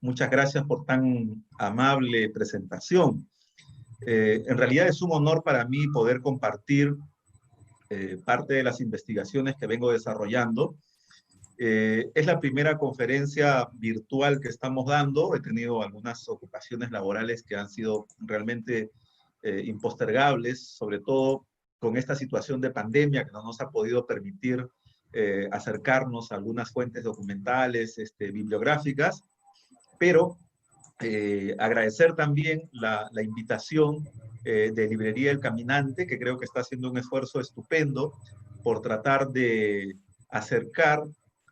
Muchas gracias por tan amable presentación. En realidad es un honor para mí poder compartir parte de las investigaciones que vengo desarrollando. Es la primera conferencia virtual que estamos dando. He tenido algunas ocupaciones laborales que han sido realmente impostergables, sobre todo con esta situación de pandemia que no nos ha podido permitir acercarnos a algunas fuentes documentales, bibliográficas, pero agradecer también la invitación de Librería El Caminante, que creo que está haciendo un esfuerzo estupendo por tratar de acercar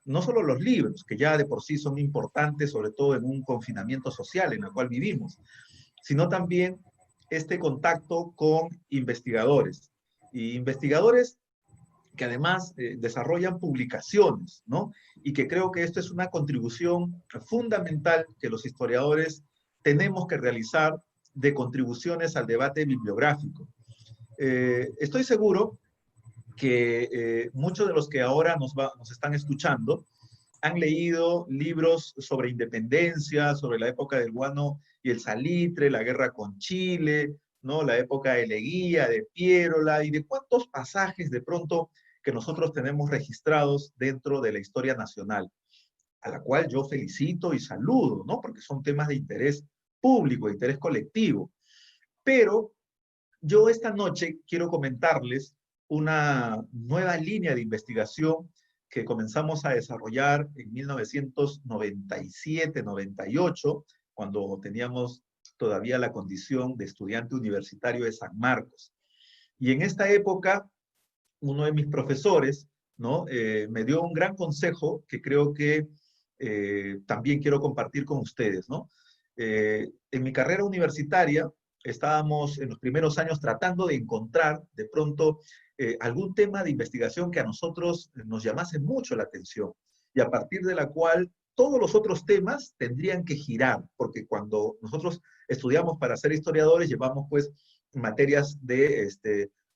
no solo los libros, que ya de por sí son importantes, sobre todo en un confinamiento social en el cual vivimos, sino también este contacto con investigadores. Y investigadores que además desarrollan publicaciones, ¿no? Y que creo que esto es una contribución fundamental que los historiadores tenemos que realizar de contribuciones al debate bibliográfico. Estoy seguro que muchos de los que ahora nos están escuchando han leído libros sobre independencia, sobre la época del guano y el salitre, la guerra con Chile, ¿no? La época de Leguía, de Piérola, y de cuántos pasajes de pronto que nosotros tenemos registrados dentro de la historia nacional, a la cual yo felicito y saludo, ¿no? Porque son temas de interés público, de interés colectivo. Pero yo esta noche quiero comentarles una nueva línea de investigación que comenzamos a desarrollar en 1997-98, cuando teníamos todavía la condición de estudiante universitario de San Marcos. Y en esta época, uno de mis profesores, ¿no? Me dio un gran consejo que creo que también quiero compartir con ustedes, ¿no? En mi carrera universitaria estábamos en los primeros años tratando de encontrar de pronto algún tema de investigación que a nosotros nos llamase mucho la atención y a partir de la cual todos los otros temas tendrían que girar, porque cuando nosotros estudiamos para ser historiadores llevamos pues materias de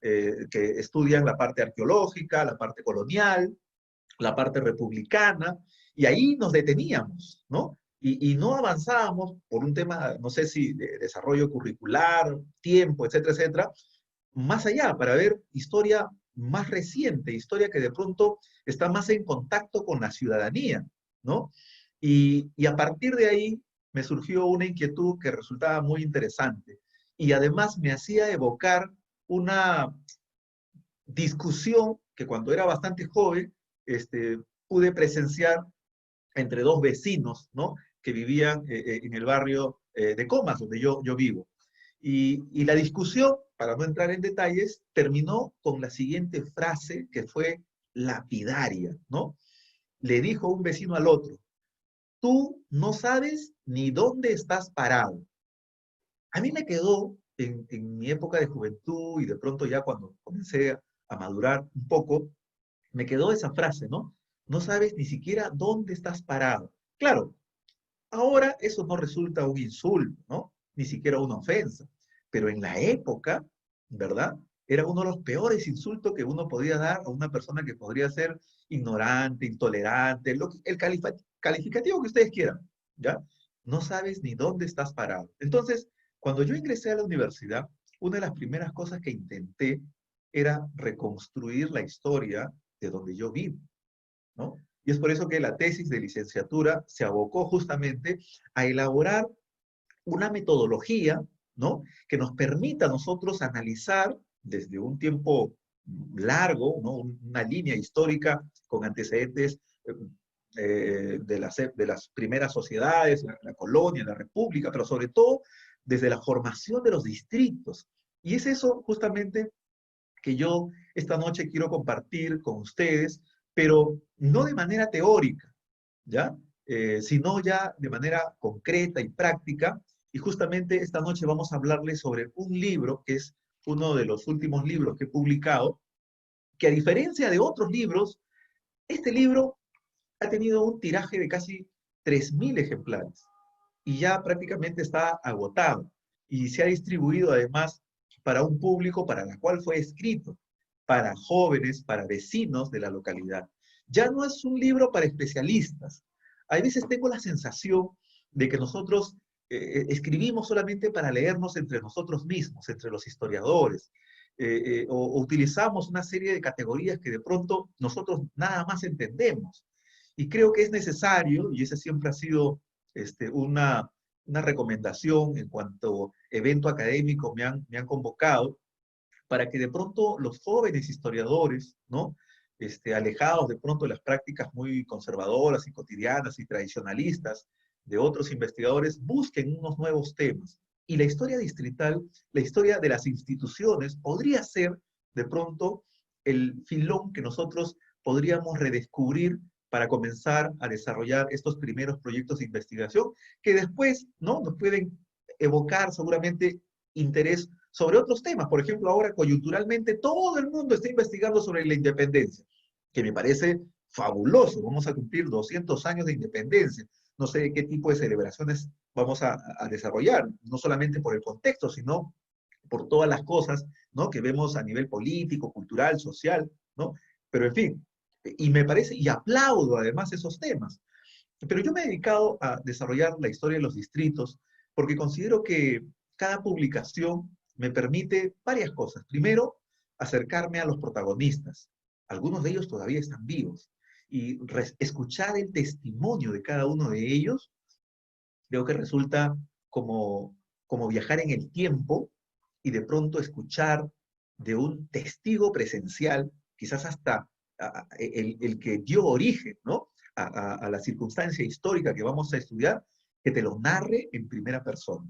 que estudian la parte arqueológica, la parte colonial, la parte republicana, y ahí nos deteníamos, ¿no? Y no avanzábamos por un tema, no sé si de desarrollo curricular, tiempo, etcétera, etcétera, más allá, para ver historia más reciente, historia que de pronto está más en contacto con la ciudadanía, ¿no? Y a partir de ahí me surgió una inquietud que resultaba muy interesante y además me hacía evocar una discusión que cuando era bastante joven pude presenciar entre dos vecinos, ¿no? Que vivían en el barrio de Comas, donde yo vivo. Y la discusión, para no entrar en detalles, terminó con la siguiente frase que fue lapidaria, ¿no? Le dijo un vecino al otro: tú no sabes ni dónde estás parado. A mí me quedó en mi época de juventud y de pronto ya cuando comencé a madurar un poco, me quedó esa frase, ¿no? No sabes ni siquiera dónde estás parado. Claro, ahora eso no resulta un insulto, ¿no? Ni siquiera una ofensa. Pero en la época, ¿verdad? Era uno de los peores insultos que uno podía dar a una persona que podría ser ignorante, intolerante, el calificativo que ustedes quieran, ¿ya? No sabes ni dónde estás parado. Entonces, cuando yo ingresé a la universidad, una de las primeras cosas que intenté era reconstruir la historia de donde yo vivo, ¿no? Y es por eso que la tesis de licenciatura se abocó justamente a elaborar una metodología, ¿no? Que nos permita a nosotros analizar desde un tiempo largo, ¿no? Una línea histórica con antecedentes de las primeras sociedades, la colonia, la república, pero sobre todo desde la formación de los distritos. Y es eso justamente que yo esta noche quiero compartir con ustedes, pero no de manera teórica, ¿ya? Sino ya de manera concreta y práctica. Y justamente esta noche vamos a hablarles sobre un libro que es uno de los últimos libros que he publicado, que a diferencia de otros libros, este libro ha tenido un tiraje de casi 3.000 ejemplares y ya prácticamente está agotado y se ha distribuido además para un público para la cual fue escrito, para jóvenes, para vecinos de la localidad. Ya no es un libro para especialistas. A veces tengo la sensación de que nosotros escribimos solamente para leernos entre nosotros mismos, entre los historiadores, o utilizamos una serie de categorías que de pronto nosotros nada más entendemos. Y creo que es necesario, y esa siempre ha sido una recomendación en cuanto evento académico me han convocado, para que de pronto los jóvenes historiadores, ¿no? Alejados de pronto de las prácticas muy conservadoras y cotidianas y tradicionalistas de otros investigadores, busquen unos nuevos temas. Y la historia distrital, la historia de las instituciones, podría ser de pronto el filón que nosotros podríamos redescubrir para comenzar a desarrollar estos primeros proyectos de investigación que después, ¿no?, nos pueden evocar seguramente interés sobre otros temas. Por ejemplo, ahora coyunturalmente todo el mundo está investigando sobre la independencia, que me parece fabuloso. Vamos a cumplir 200 años de independencia. No sé qué tipo de celebraciones vamos a desarrollar, no solamente por el contexto, sino por todas las cosas, ¿no?, que vemos a nivel político, cultural, social, ¿no? Pero en fin, y me parece, y aplaudo además esos temas. Pero yo me he dedicado a desarrollar la historia de los distritos porque considero que cada publicación me permite varias cosas. Primero, acercarme a los protagonistas. Algunos de ellos todavía están vivos. Y escuchar el testimonio de cada uno de ellos, creo que resulta como viajar en el tiempo y de pronto escuchar de un testigo presencial, quizás hasta el que dio origen, ¿no?, a la circunstancia histórica que vamos a estudiar, que te lo narre en primera persona.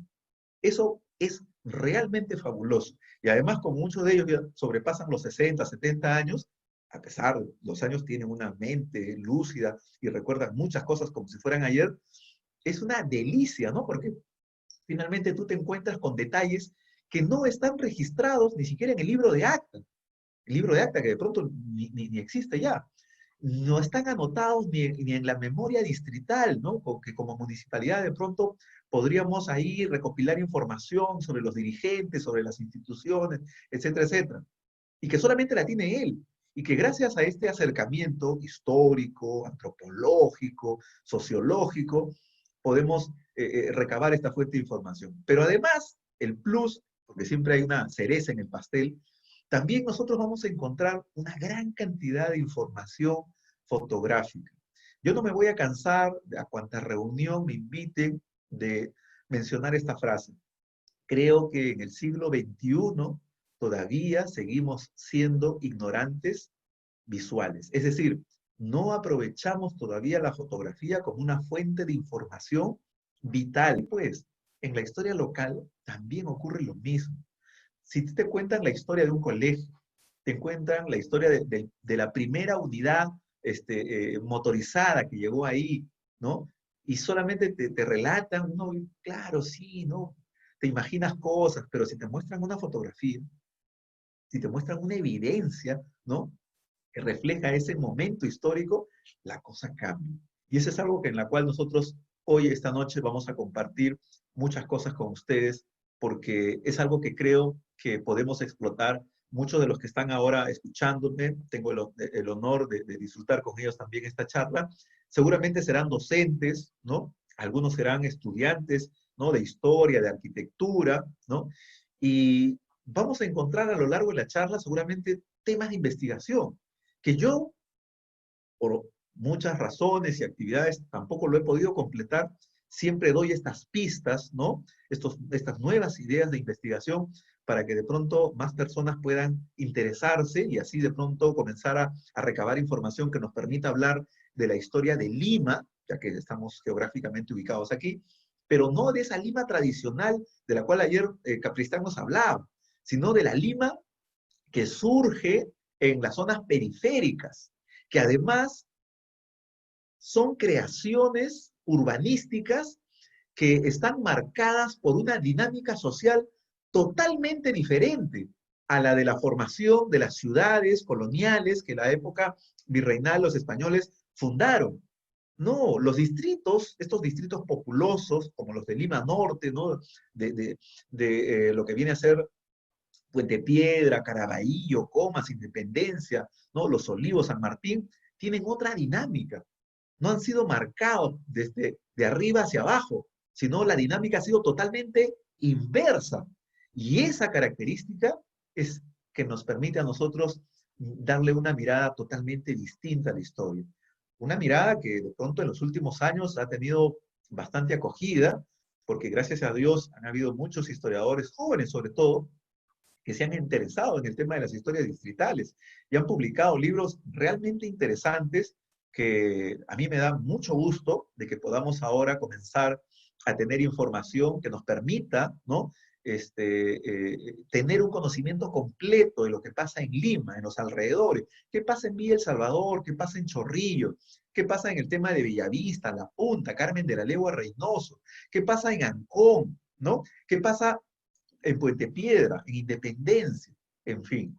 Eso es realmente fabuloso. Y además, como muchos de ellos ya sobrepasan los 60, 70 años, a pesar de los años tienen una mente lúcida y recuerdan muchas cosas como si fueran ayer, es una delicia, ¿no? Porque finalmente tú te encuentras con detalles que no están registrados ni siquiera en el libro de acta. El libro de acta que de pronto ni existe ya. No están anotados ni en la memoria distrital, ¿no? Que como municipalidad de pronto podríamos ahí recopilar información sobre los dirigentes, sobre las instituciones, etcétera, etcétera. Y que solamente la tiene él. Y que gracias a este acercamiento histórico, antropológico, sociológico, podemos recabar esta fuente de información. Pero además, el plus, porque siempre hay una cereza en el pastel, también nosotros vamos a encontrar una gran cantidad de información fotográfica. Yo no me voy a cansar, a cuanta reunión me inviten, de mencionar esta frase. Creo que en el siglo XXI todavía seguimos siendo ignorantes visuales. Es decir, no aprovechamos todavía la fotografía como una fuente de información vital. Pues en la historia local también ocurre lo mismo. Si te cuentan la historia de un colegio, te cuentan la historia de la primera unidad motorizada que llegó ahí, ¿no? Y solamente te relatan, no, claro, sí, ¿no? Te imaginas cosas, pero si te muestran una fotografía, si te muestran una evidencia, ¿no?, que refleja ese momento histórico, la cosa cambia. Y eso es algo que en la cual nosotros hoy, esta noche, vamos a compartir muchas cosas con ustedes, porque es algo que creo que podemos explotar. Muchos de los que están ahora escuchándome, tengo el honor de disfrutar con ellos también esta charla, seguramente serán docentes, ¿no? Algunos serán estudiantes, ¿no?, de historia, de arquitectura, ¿no? Y vamos a encontrar a lo largo de la charla seguramente temas de investigación, que yo, por muchas razones y actividades, tampoco lo he podido completar. Siempre doy estas pistas, ¿no? Estas nuevas ideas de investigación para que de pronto más personas puedan interesarse y así de pronto comenzar a recabar información que nos permita hablar de la historia de Lima, ya que estamos geográficamente ubicados aquí, pero no de esa Lima tradicional de la cual ayer Capristán nos hablaba, sino de la Lima que surge en las zonas periféricas, que además son creaciones urbanísticas que están marcadas por una dinámica social totalmente diferente a la de la formación de las ciudades coloniales que en la época virreinal los españoles fundaron. No, los distritos, estos distritos populosos, como los de Lima Norte, ¿no?, de lo que viene a ser Puente Piedra, Caraballo, Comas, Independencia, ¿no?, Los Olivos, San Martín, tienen otra dinámica. No han sido marcados desde de arriba hacia abajo, sino la dinámica ha sido totalmente inversa. Y esa característica es que nos permite a nosotros darle una mirada totalmente distinta a la historia. Una mirada que de pronto en los últimos años ha tenido bastante acogida, porque gracias a Dios han habido muchos historiadores jóvenes, sobre todo, que se han interesado en el tema de las historias distritales y han publicado libros realmente interesantes que a mí me da mucho gusto de que podamos ahora comenzar a tener información que nos permita, ¿no? Tener un conocimiento completo de lo que pasa en Lima, en los alrededores, qué pasa en Villa El Salvador, qué pasa en Chorrillos, qué pasa en el tema de Bellavista, La Punta, Carmen de la Legua, Reynoso, qué pasa en Ancón, ¿no? ¿Qué pasa en Puente Piedra, en Independencia, en fin?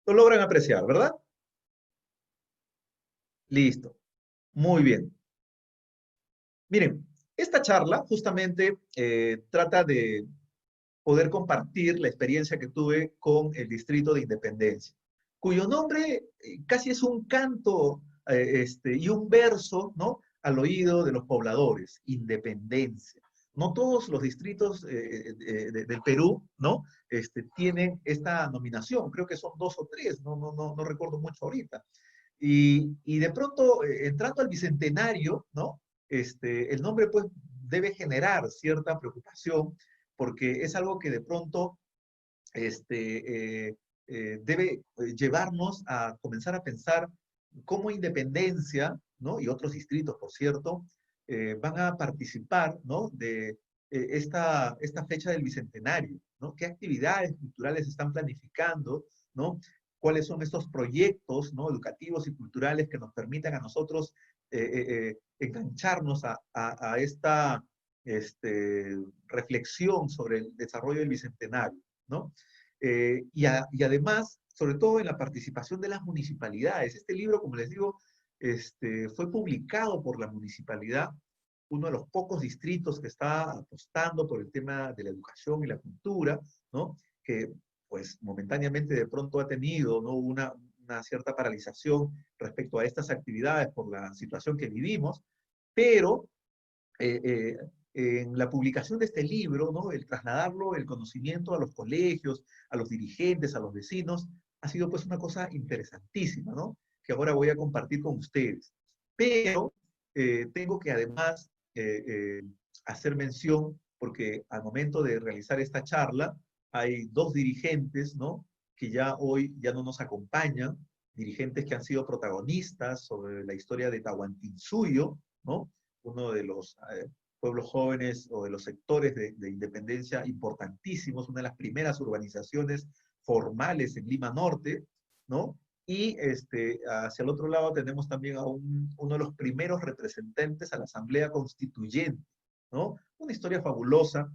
Lo logran apreciar, ¿verdad? Listo. Muy bien. Miren, esta charla justamente trata de poder compartir la experiencia que tuve con el Distrito de Independencia, cuyo nombre casi es un canto y un verso, ¿no? Al oído de los pobladores, Independencia. No todos los distritos del Perú, ¿no? Tienen esta nominación, creo que son dos o tres, no recuerdo mucho ahorita. Y de pronto, entrando al Bicentenario, ¿no? El nombre pues debe generar cierta preocupación porque es algo que de pronto debe llevarnos a comenzar a pensar cómo Independencia, ¿no? Y otros distritos, por cierto, van a participar, ¿no? De esta fecha del Bicentenario, ¿no? ¿Qué actividades culturales están planificando, ¿no? ¿Cuáles son estos proyectos, ¿no? Educativos y culturales que nos permitan a nosotros engancharnos a esta reflexión sobre el desarrollo del Bicentenario, ¿no? Y además, sobre todo en la participación de las municipalidades. Este libro, como les digo, fue publicado por la municipalidad, uno de los pocos distritos que está apostando por el tema de la educación y la cultura, ¿no? Que pues momentáneamente de pronto ha tenido, ¿no? Una cierta paralización respecto a estas actividades por la situación que vivimos, pero eh, eh, en la publicación de este libro, ¿no? El trasladarlo, el conocimiento a los colegios, a los dirigentes, a los vecinos, ha sido pues una cosa interesantísima, ¿no? Que ahora voy a compartir con ustedes. Pero tengo que además hacer mención, porque al momento de realizar esta charla, hay dos dirigentes, ¿no? Que ya hoy ya no nos acompañan, dirigentes que han sido protagonistas sobre la historia de Tahuantinsuyo, ¿no? Uno de los pueblos jóvenes o de los sectores de independencia importantísimos, una de las primeras urbanizaciones formales en Lima Norte, ¿no? Y hacia el otro lado tenemos también a uno de los primeros representantes a la Asamblea Constituyente, ¿no? Una historia fabulosa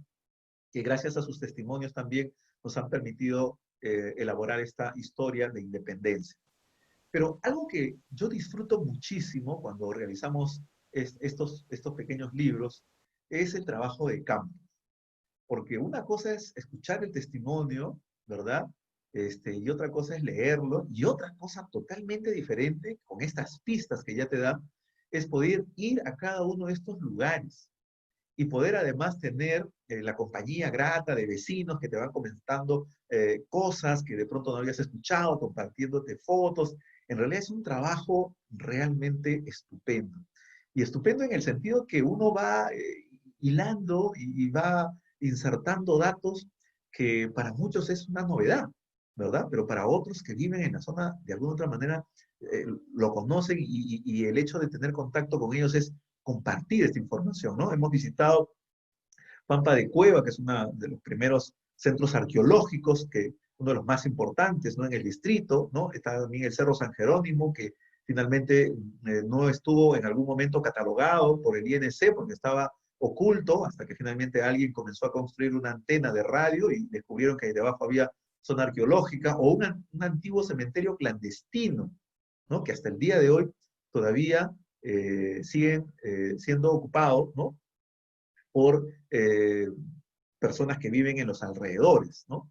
que gracias a sus testimonios también nos han permitido elaborar esta historia de independencia. Pero algo que yo disfruto muchísimo cuando realizamos estos pequeños libros es el trabajo de campo. Porque una cosa es escuchar el testimonio, ¿verdad? Y otra cosa es leerlo, y otra cosa totalmente diferente, con estas pistas que ya te dan, es poder ir a cada uno de estos lugares y poder además tener la compañía grata de vecinos que te van comentando cosas que de pronto no habías escuchado, compartiéndote fotos. En realidad es un trabajo realmente estupendo. Y estupendo en el sentido que uno va hilando y va insertando datos que para muchos es una novedad, ¿verdad? Pero para otros que viven en la zona, de alguna otra manera, lo conocen y el hecho de tener contacto con ellos es compartir esta información, ¿no? Hemos visitado Pampa de Cueva, que es uno de los primeros centros arqueológicos, uno de los más importantes, ¿no? En el distrito, ¿no? Está también el Cerro San Jerónimo, que finalmente no estuvo en algún momento catalogado por el INC porque estaba oculto, hasta que finalmente alguien comenzó a construir una antena de radio y descubrieron que ahí debajo había zona arqueológica, o un antiguo cementerio clandestino, ¿no? Que hasta el día de hoy todavía siguen siendo ocupados, ¿no? Por personas que viven en los alrededores, ¿no?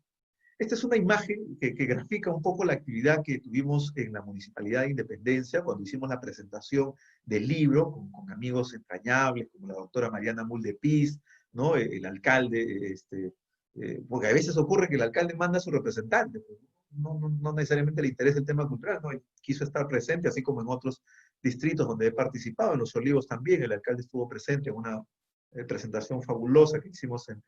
Esta es una imagen que grafica un poco la actividad que tuvimos en la Municipalidad de Independencia cuando hicimos la presentación del libro con amigos entrañables como la doctora Mariana Muldepiz, ¿no? El alcalde, porque a veces ocurre que el alcalde manda a su representante, pues, no necesariamente le interesa el tema cultural, ¿no? Él quiso estar presente, así como en otros distritos donde he participado, en Los Olivos también, el alcalde estuvo presente en una presentación fabulosa que hicimos en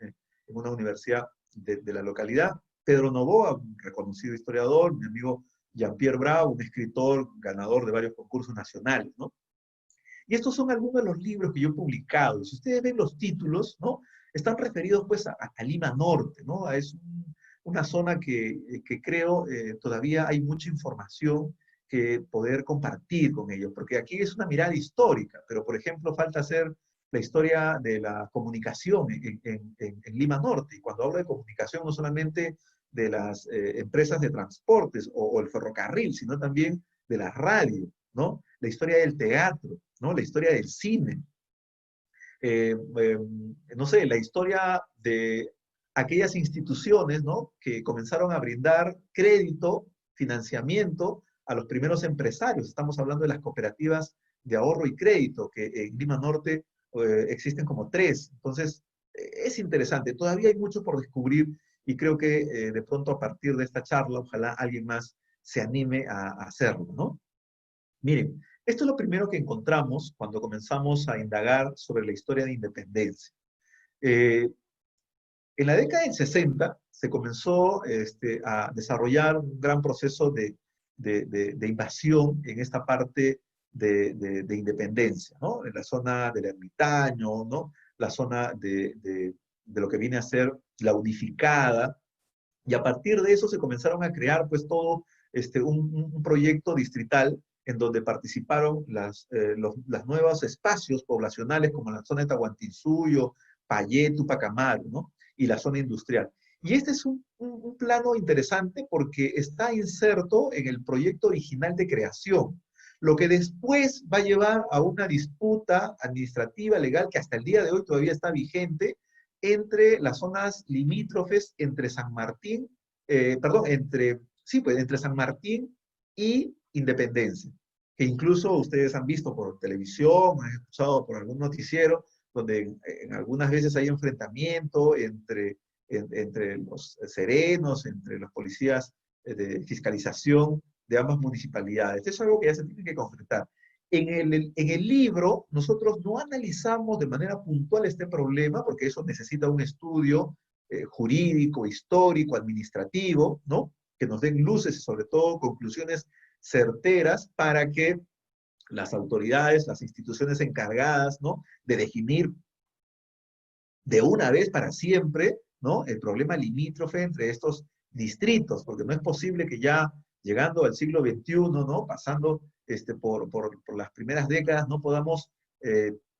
una universidad de la localidad. Pedro Novoa, un reconocido historiador, mi amigo Jean-Pierre Bravo, un escritor ganador de varios concursos nacionales, ¿no? Y estos son algunos de los libros que yo he publicado. Si ustedes ven los títulos, ¿no? Están referidos pues a Lima Norte, ¿no? Es una zona que creo todavía hay mucha información que poder compartir con ellos, porque aquí es una mirada histórica, pero por ejemplo falta hacer la historia de la comunicación en Lima Norte. Y cuando hablo de comunicación, no solamente de las empresas de transportes o el ferrocarril, sino también de la radio, ¿no? La historia del teatro, ¿no? La historia del cine, eh, eh, no sé, la historia de aquellas instituciones, ¿no? Que comenzaron a brindar crédito, financiamiento a los primeros empresarios. Estamos hablando de las cooperativas de ahorro y crédito, que en Lima Norte existen como 3. Entonces, es interesante. Todavía hay mucho por descubrir y creo que de pronto a partir de esta charla, ojalá alguien más se anime a hacerlo, ¿no? Miren, esto es lo primero que encontramos cuando comenzamos a indagar sobre la historia de independencia. Eh, en la década del 60 se comenzó a desarrollar un gran proceso de invasión en esta parte de independencia, ¿no? En la zona del Ermitaño, ¿no? La zona de lo que viene a ser la unificada, y a partir de eso se comenzaron a crear pues todo un proyecto distrital en donde participaron los nuevos espacios poblacionales como la zona de Tahuantinsuyo, Payé, Tupac Amaru, ¿no? Y la zona industrial. Y este es un plano interesante porque está inserto en el proyecto original de creación, lo que después va a llevar a una disputa administrativa legal que hasta el día de hoy todavía está vigente entre las zonas limítrofes entre San Martín, perdón, sí, pues entre San Martín y Independencia, que incluso ustedes han visto por televisión, han escuchado por algún noticiero, donde en algunas veces hay enfrentamiento entre los serenos, entre los policías de fiscalización de ambas municipalidades. Eso es algo que ya se tiene que concretar. En el libro, nosotros no analizamos de manera puntual este problema, porque eso necesita un estudio jurídico, histórico, administrativo, ¿no? Que nos den luces y sobre todo conclusiones certeras para que las autoridades, las instituciones encargadas, ¿no? De definir de una vez para siempre, ¿no? El problema limítrofe entre estos distritos, porque no es posible que ya llegando al siglo XXI, ¿no? Pasando por las primeras décadas, no podamos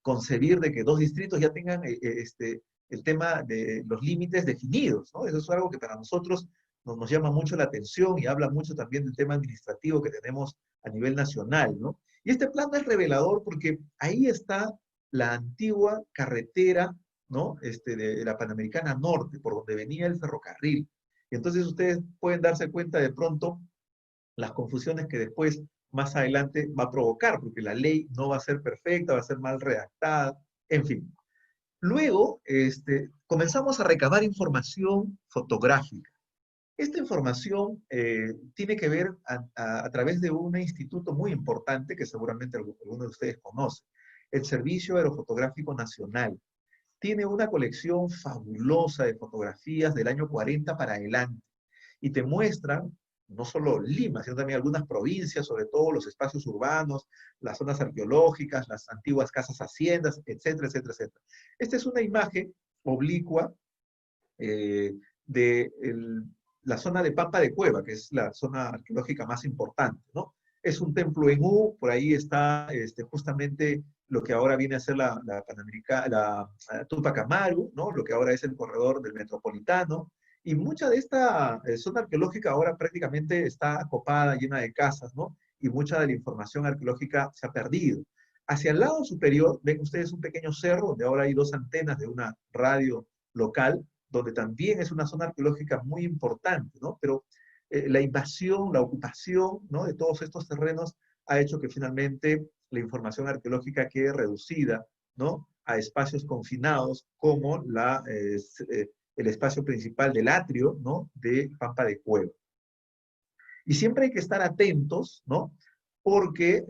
concebir de que 2 distritos ya tengan el tema de los límites definidos, ¿no? Eso es algo que para nosotros nos llama mucho la atención y habla mucho también del tema administrativo que tenemos a nivel nacional, ¿no? Y este plan es revelador porque ahí está la antigua carretera, ¿no? De la Panamericana Norte, por donde venía el ferrocarril. Y entonces ustedes pueden darse cuenta de pronto las confusiones que después, más adelante, va a provocar, porque la ley no va a ser perfecta, va a ser mal redactada, en fin. Luego, comenzamos a recabar información fotográfica. Esta información tiene que ver a través de un instituto muy importante que seguramente algunos de ustedes conocen, el Servicio Aerofotográfico Nacional. Tiene una colección fabulosa de fotografías del año 40 para adelante y te muestran no solo Lima, sino también algunas provincias, sobre todo los espacios urbanos, las zonas arqueológicas, las antiguas casas haciendas, etcétera, etcétera, etcétera. Esta es una imagen oblicua de la zona de Pampa de Cueva, que es la zona arqueológica más importante, ¿no? Es un templo en U, por ahí está justamente lo que ahora viene a ser la Tupac Amaru, ¿no? Lo que ahora es el corredor del Metropolitano, y mucha de esta zona arqueológica ahora prácticamente está acopada, llena de casas, ¿no? Y mucha de la información arqueológica se ha perdido. Hacia el lado superior, ven ustedes un pequeño cerro, donde ahora hay 2 antenas de una radio local, donde también es una zona arqueológica muy importante, ¿no? Pero la invasión, la ocupación, ¿no?, de todos estos terrenos ha hecho que finalmente la información arqueológica quede reducida, ¿no?, a espacios confinados como el espacio principal del atrio, ¿no?, de Pampa de Cueva. Y siempre hay que estar atentos, ¿no?, porque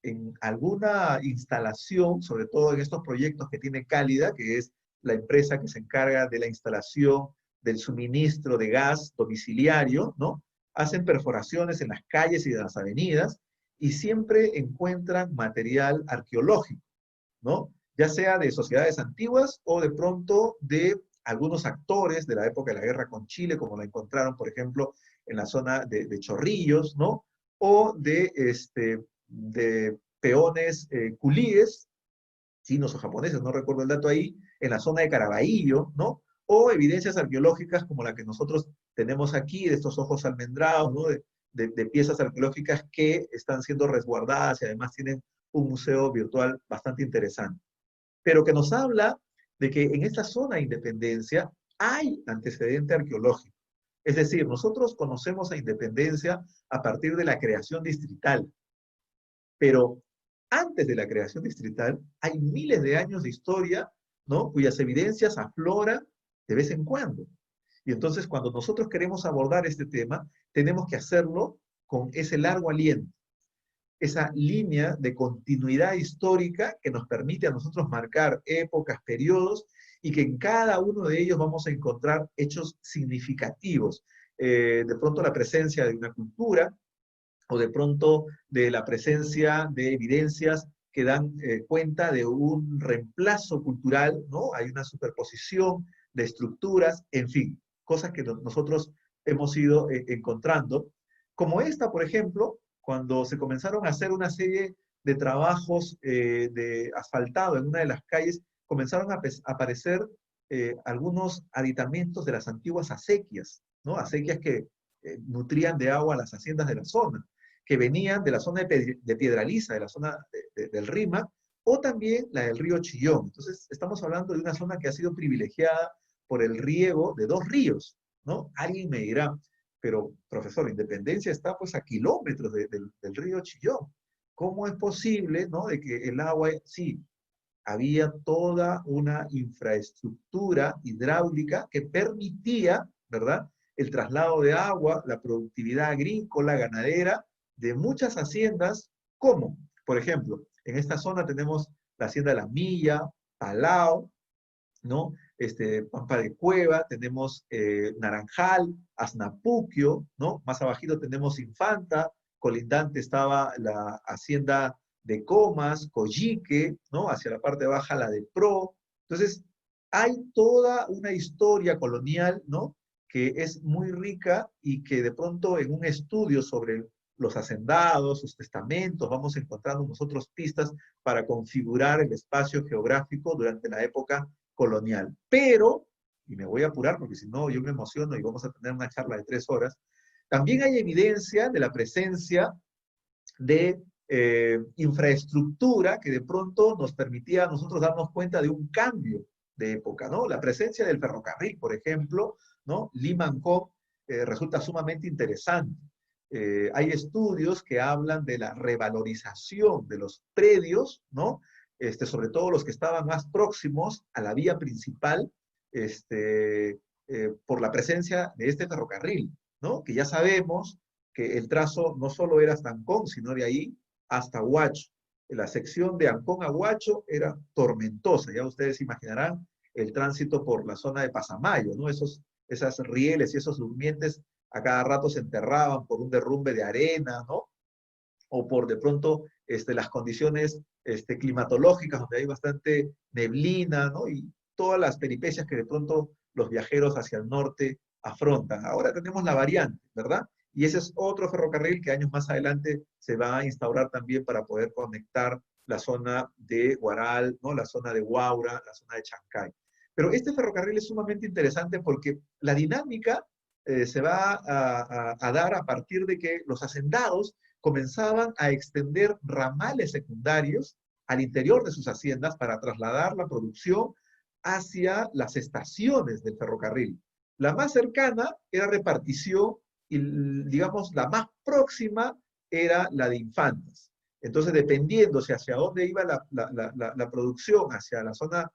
en alguna instalación, sobre todo en estos proyectos que tiene Cálida, que es la empresa que se encarga de la instalación del suministro de gas domiciliario, ¿no?, hacen perforaciones en las calles y en las avenidas y siempre encuentran material arqueológico, ¿no? Ya sea de sociedades antiguas o de pronto de algunos actores de la época de la guerra con Chile, como la encontraron, por ejemplo, en la zona de Chorrillos, ¿no? O de peones culíes, chinos o japoneses, no recuerdo el dato ahí, en la zona de Caraballo, ¿no? O evidencias arqueológicas como la que nosotros tenemos aquí, de estos ojos almendrados, ¿no? De piezas arqueológicas que están siendo resguardadas y además tienen un museo virtual bastante interesante, pero que nos habla de que en esta zona de Independencia hay antecedente arqueológico. Es decir, nosotros conocemos a Independencia a partir de la creación distrital, pero antes de la creación distrital hay miles de años de historia, ¿no?, cuyas evidencias afloran de vez en cuando. Y entonces, cuando nosotros queremos abordar este tema, tenemos que hacerlo con ese largo aliento, esa línea de continuidad histórica que nos permite a nosotros marcar épocas, periodos, y que en cada uno de ellos vamos a encontrar hechos significativos. De pronto la presencia de una cultura, o de pronto de la presencia de evidencias que dan cuenta de un reemplazo cultural, ¿no? Hay una superposición de estructuras, en fin, cosas que nosotros hemos ido encontrando, como esta, por ejemplo, cuando se comenzaron a hacer una serie de trabajos de asfaltado en una de las calles, comenzaron a aparecer algunos aditamentos de las antiguas acequias, ¿no? Acequias que nutrían de agua las haciendas de la zona, que venían de la zona de Piedraliza, de la zona del Rima, o también la del río Chillón. Entonces, estamos hablando de una zona que ha sido privilegiada por el riego de dos ríos, ¿no? Alguien me dirá, pero profesor, Independencia está pues a kilómetros del río Chillón. ¿Cómo es posible, ¿no?, de que el agua, sí, había toda una infraestructura hidráulica que permitía, ¿verdad?, el traslado de agua, la productividad agrícola, ganadera, de muchas haciendas, como, por ejemplo, en esta zona tenemos la hacienda de La Milla, Palao, ¿no? Pampa de Cueva, tenemos Naranjal, Asnapuquio, ¿no? Más abajito tenemos Infanta, colindante estaba la hacienda de Comas, Coyique, ¿no? Hacia la parte baja la de Pro. Entonces, hay toda una historia colonial, ¿no?, que es muy rica y que de pronto en un estudio sobre los hacendados, sus testamentos, vamos encontrando nosotros pistas para configurar el espacio geográfico durante la época colonial. Pero, y me voy a apurar porque si no yo me emociono y vamos a tener una charla de 3 horas, también hay evidencia de la presencia de infraestructura que de pronto nos permitía a nosotros darnos cuenta de un cambio de época, ¿no? La presencia del ferrocarril, por ejemplo, ¿no? Lima-Ancón resulta sumamente interesante. Hay estudios que hablan de la revalorización de los predios, ¿no? Sobre todo los que estaban más próximos a la vía principal, por la presencia de este ferrocarril, ¿no? Que ya sabemos que el trazo no solo era hasta Ancón, sino de ahí hasta Huacho. La sección de Ancón a Huacho era tormentosa, ya ustedes imaginarán el tránsito por la zona de Pasamayo, ¿no? Esas rieles y esos durmientes a cada rato se enterraban por un derrumbe de arena, ¿no? O por de pronto las condiciones climatológicas, donde hay bastante neblina, ¿no? Y todas las peripecias que de pronto los viajeros hacia el norte afrontan. Ahora tenemos la variante, ¿verdad? Y ese es otro ferrocarril que años más adelante se va a instaurar también para poder conectar la zona de Huaral, ¿no?, la zona de Huaura, la zona de Chancay. Pero este ferrocarril es sumamente interesante porque la dinámica se va a dar a partir de que los hacendados comenzaban a extender ramales secundarios al interior de sus haciendas para trasladar la producción hacia las estaciones del ferrocarril. La más cercana era Repartición y, digamos, la más próxima era la de Infantas. Entonces, dependiendo si hacia dónde iba la producción, hacia la zona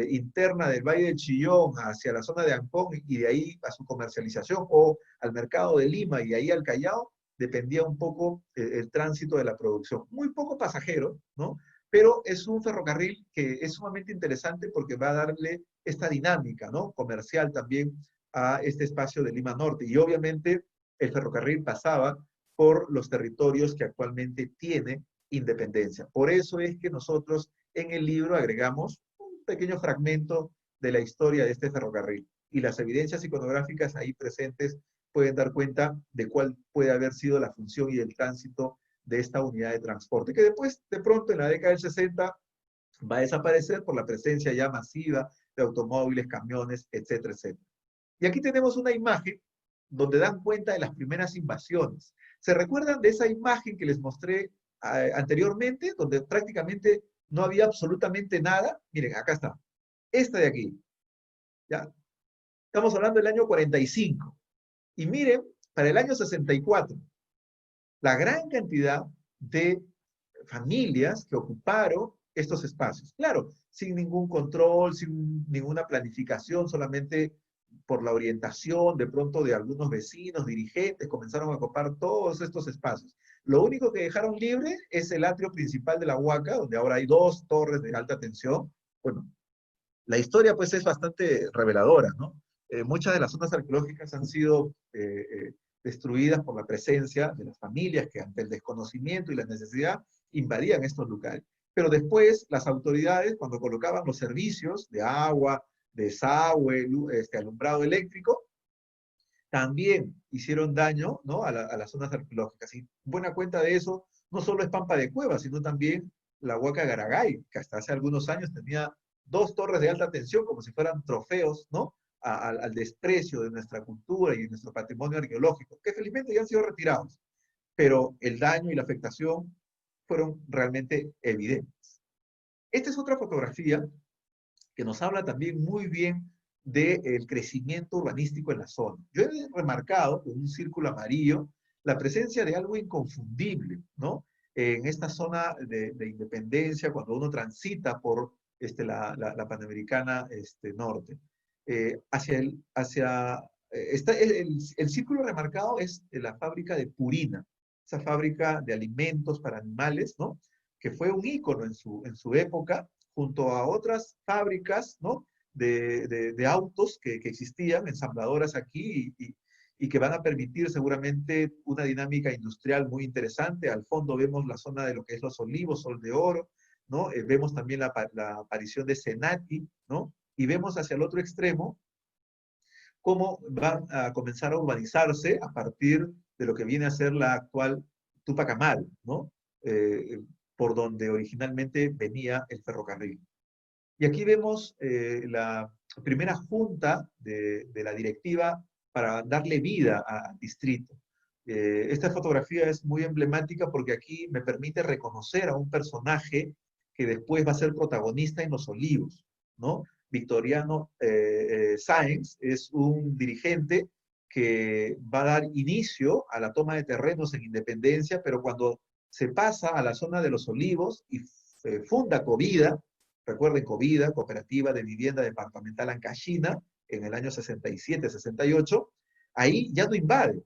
interna del Valle del Chillón, hacia la zona de Ancón y de ahí a su comercialización, o al mercado de Lima y de ahí al Callao, dependía un poco el tránsito de la producción. Muy poco pasajero, ¿no? Pero es un ferrocarril que es sumamente interesante porque va a darle esta dinámica, ¿no? Comercial también a este espacio de Lima Norte. Y obviamente el ferrocarril pasaba por los territorios que actualmente tiene Independencia. Por eso es que nosotros en el libro agregamos un pequeño fragmento de la historia de este ferrocarril. Y las evidencias iconográficas ahí presentes pueden dar cuenta de cuál puede haber sido la función y el tránsito de esta unidad de transporte, que después, de pronto, en la década del 60, va a desaparecer por la presencia ya masiva de automóviles, camiones, etcétera, etcétera. Y aquí tenemos una imagen donde dan cuenta de las primeras invasiones. ¿Se recuerdan de esa imagen que les mostré anteriormente, donde prácticamente no había absolutamente nada? Miren, acá está. Esta de aquí. ¿Ya? Estamos hablando del año 45. Y miren, para el año 64, la gran cantidad de familias que ocuparon estos espacios. Claro, sin ningún control, sin ninguna planificación, solamente por la orientación de pronto de algunos vecinos, dirigentes, comenzaron a ocupar todos estos espacios. Lo único que dejaron libre es el atrio principal de la Huaca, donde ahora hay 2 torres de alta tensión. Bueno, la historia pues es bastante reveladora, ¿no? Muchas de las zonas arqueológicas han sido destruidas por la presencia de las familias que ante el desconocimiento y la necesidad invadían estos lugares. Pero después las autoridades, cuando colocaban los servicios de agua, desagüe, alumbrado eléctrico, también hicieron daño, ¿no? a las zonas arqueológicas. Y buena cuenta de eso, no solo es Pampa de Cueva, sino también la Huaca Garagay, que hasta hace algunos años tenía 2 torres de alta tensión como si fueran trofeos, ¿no? Al desprecio de nuestra cultura y de nuestro patrimonio arqueológico, que felizmente ya han sido retirados. Pero el daño y la afectación fueron realmente evidentes. Esta es otra fotografía que nos habla también muy bien del crecimiento urbanístico en la zona. Yo he remarcado con un círculo amarillo la presencia de algo inconfundible, ¿no? En esta zona de Independencia, cuando uno transita por la Panamericana Norte. El círculo remarcado es la fábrica de Purina, esa fábrica de alimentos para animales, ¿no? Que fue un ícono en su época, junto a otras fábricas, ¿no? de autos que existían, ensambladoras aquí y que van a permitir seguramente una dinámica industrial muy interesante. Al fondo vemos la zona de lo que es Los Olivos, Sol de Oro, ¿no? Vemos también la aparición de Senati, ¿no? Y vemos hacia el otro extremo cómo van a comenzar a urbanizarse a partir de lo que viene a ser la actual Tupac Amaru, ¿no? Por donde originalmente venía el ferrocarril. Y aquí vemos la primera junta de la directiva para darle vida al distrito. Esta fotografía es muy emblemática porque aquí me permite reconocer a un personaje que después va a ser protagonista en Los Olivos, ¿no? Victoriano Sáenz es un dirigente que va a dar inicio a la toma de terrenos en Independencia, pero cuando se pasa a la zona de Los Olivos y funda Covida, recuerden Covida, Cooperativa de Vivienda Departamental Ancashina, en el año 67-68, ahí ya no invade,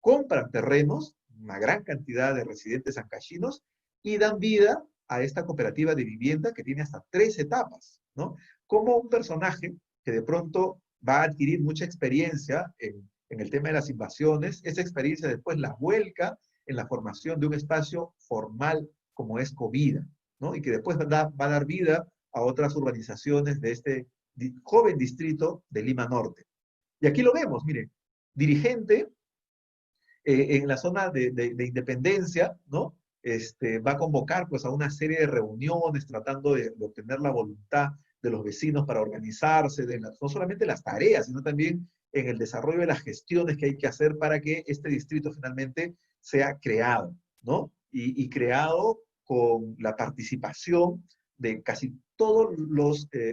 compran terrenos, una gran cantidad de residentes ancachinos, y dan vida a esta cooperativa de vivienda que tiene hasta 3 etapas, ¿no? Como un personaje que de pronto va a adquirir mucha experiencia en el tema de las invasiones, esa experiencia después la vuelca en la formación de un espacio formal como es Covida, ¿no? Y que después va a dar vida a otras urbanizaciones de este joven distrito de Lima Norte. Y aquí lo vemos, miren, dirigente en la zona de Independencia, ¿no? Va a convocar pues a una serie de reuniones tratando de obtener la voluntad de los vecinos para organizarse, no solamente las tareas, sino también en el desarrollo de las gestiones que hay que hacer para que este distrito finalmente sea creado, ¿no? Y creado con la participación de casi todas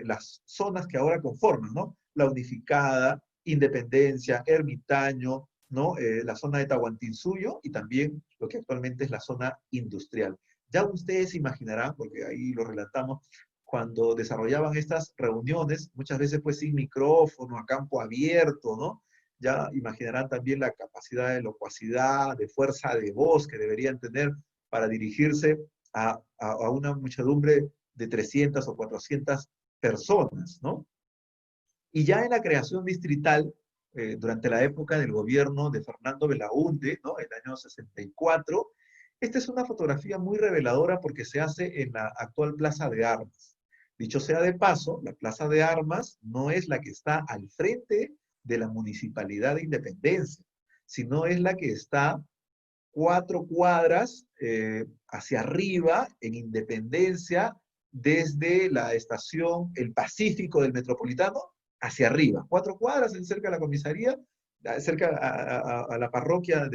las zonas que ahora conforman, ¿no? La Unificada, Independencia, Ermitaño, ¿no? La zona de Tahuantinsuyo y también lo que actualmente es la zona industrial. Ya ustedes imaginarán, porque ahí lo relatamos, cuando desarrollaban estas reuniones, muchas veces pues sin micrófono, a campo abierto, ¿no? Ya imaginarán también la capacidad de locuacidad, de fuerza de voz que deberían tener para dirigirse a una muchedumbre de 300 o 400 personas, ¿no? Y ya en la creación distrital, durante la época del gobierno de Fernando Belaúnde, ¿no? El año 64, esta es una fotografía muy reveladora porque se hace en la actual Plaza de Armas. Dicho sea de paso, la Plaza de Armas no es la que está al frente de la Municipalidad de Independencia, sino es la que está 4 cuadras hacia arriba, en Independencia, desde la estación El Pacífico del Metropolitano, hacia arriba. 4 cuadras cerca de la comisaría, cerca a la parroquia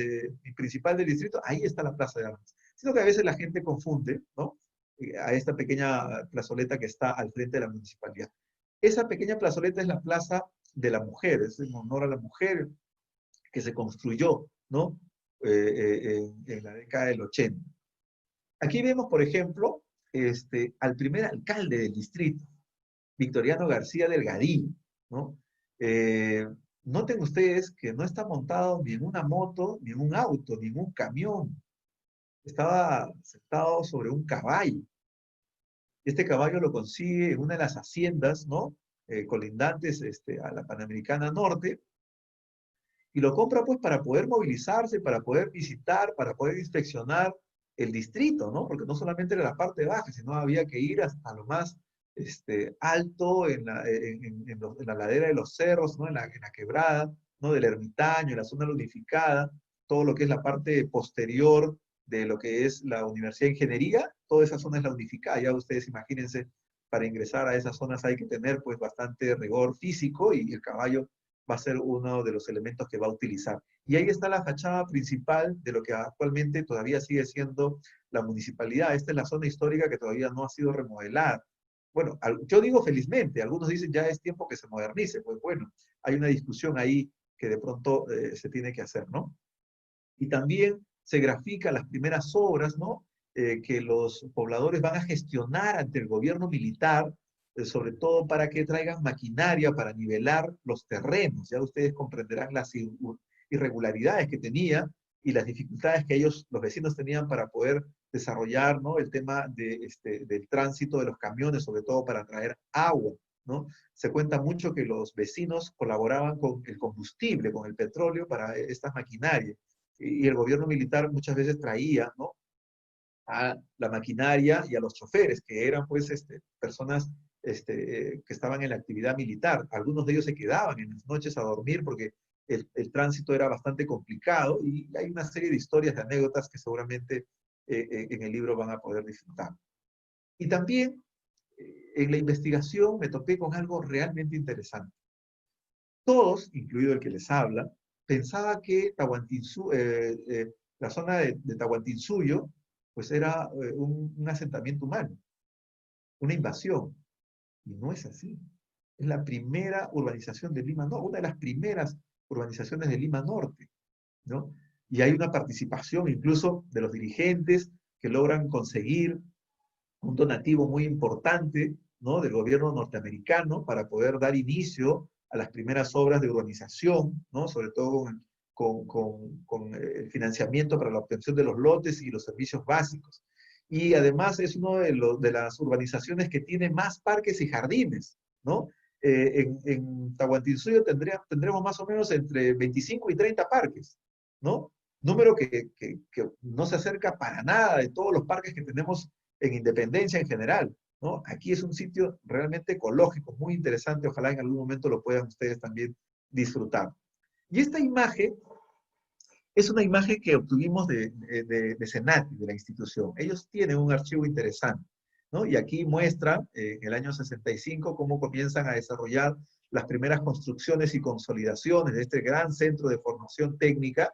principal del distrito, ahí está la Plaza de Armas. Sino que a veces la gente confunde, ¿no? A esta pequeña plazoleta que está al frente de la municipalidad. Esa pequeña plazoleta es la Plaza de la Mujer, es en honor a la mujer que se construyó, ¿no? En la década del 80. Aquí vemos, por ejemplo, al primer alcalde del distrito, Victoriano García Delgadillo, ¿no? Eh, Noten ustedes que no está montado ni en una moto, ni en un auto, ni en un camión. Estaba sentado sobre un caballo. Este caballo lo consigue en una de las haciendas, ¿no? Colindantes a la Panamericana Norte, y lo compra pues para poder movilizarse, para poder visitar, para poder inspeccionar el distrito, ¿no? Porque no solamente era la parte baja, sino había que ir hasta lo más alto en la ladera de los cerros, ¿no? En la quebrada, ¿no? Del Ermitaño, en la zona unificada, todo lo que es la parte posterior de lo que es la Universidad de Ingeniería, toda esa zona es la unificada. Ya ustedes imagínense, para ingresar a esas zonas hay que tener pues bastante rigor físico y el caballo va a ser uno de los elementos que va a utilizar. Y ahí está la fachada principal de lo que actualmente todavía sigue siendo la municipalidad. Esta es la zona histórica que todavía no ha sido remodelada. Bueno, yo digo felizmente, algunos dicen ya es tiempo que se modernice. Pues bueno, hay una discusión ahí que de pronto se tiene que hacer, ¿no? Y también se grafica las primeras obras, ¿no? Que los pobladores van a gestionar ante el gobierno militar, sobre todo para que traigan maquinaria para nivelar los terrenos. Ya ustedes comprenderán las irregularidades que tenía y las dificultades que ellos, los vecinos, tenían para poder desarrollar, ¿no? El tema del tránsito de los camiones, sobre todo para traer agua, ¿no? Se cuenta mucho que los vecinos colaboraban con el combustible, con el petróleo para estas maquinarias. Y el gobierno militar muchas veces traía, ¿no? A la maquinaria y a los choferes, que eran pues personas que estaban en la actividad militar. Algunos de ellos se quedaban en las noches a dormir porque el tránsito era bastante complicado y hay una serie de historias, de anécdotas que seguramente en el libro van a poder disfrutar. Y también en la investigación me topé con algo realmente interesante. Todos, incluido el que les habla, pensaba que la zona de Tahuantinsuyo pues era un asentamiento humano, una invasión. Y no es así. Es la primera urbanización de Lima Norte, una de las primeras urbanizaciones de Lima Norte, ¿no? Y hay una participación incluso de los dirigentes que logran conseguir un donativo muy importante, ¿no? Del gobierno norteamericano para poder dar inicio a las primeras obras de urbanización, ¿no? Sobre todo con el financiamiento para la obtención de los lotes y los servicios básicos. Y además es una de las urbanizaciones que tiene más parques y jardines, ¿no? En Tahuantinsuyo tendremos más o menos entre 25 y 30 parques, ¿no? Número que no se acerca para nada de todos los parques que tenemos en Independencia en general, ¿no? Aquí es un sitio realmente ecológico, muy interesante, ojalá en algún momento lo puedan ustedes también disfrutar. Y esta imagen es una imagen que obtuvimos de Senati, de la institución. Ellos tienen un archivo interesante, ¿no? Y aquí muestran en el año 65 cómo comienzan a desarrollar las primeras construcciones y consolidaciones de este gran centro de formación técnica,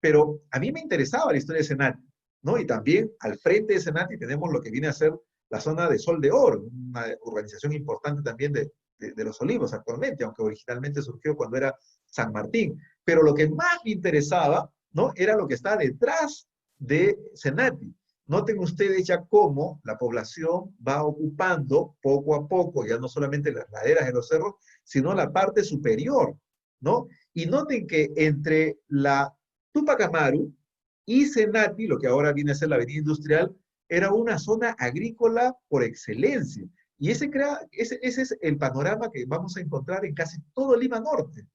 pero a mí me interesaba la historia de Senati, ¿no? Y también al frente de Senati tenemos lo que viene a ser la zona de Sol de Oro, una urbanización importante también de Los Olivos actualmente, aunque originalmente surgió cuando era San Martín. Pero lo que más me interesaba, ¿no? Era lo que está detrás de Senati. Noten ustedes ya cómo la población va ocupando poco a poco, ya no solamente las laderas de los cerros, sino la parte superior, ¿no? Y noten que entre la Tupac Amaru y Senati, lo que ahora viene a ser la avenida industrial, era una zona agrícola por excelencia. Y ese es el panorama que vamos a encontrar en casi todo Lima Norte.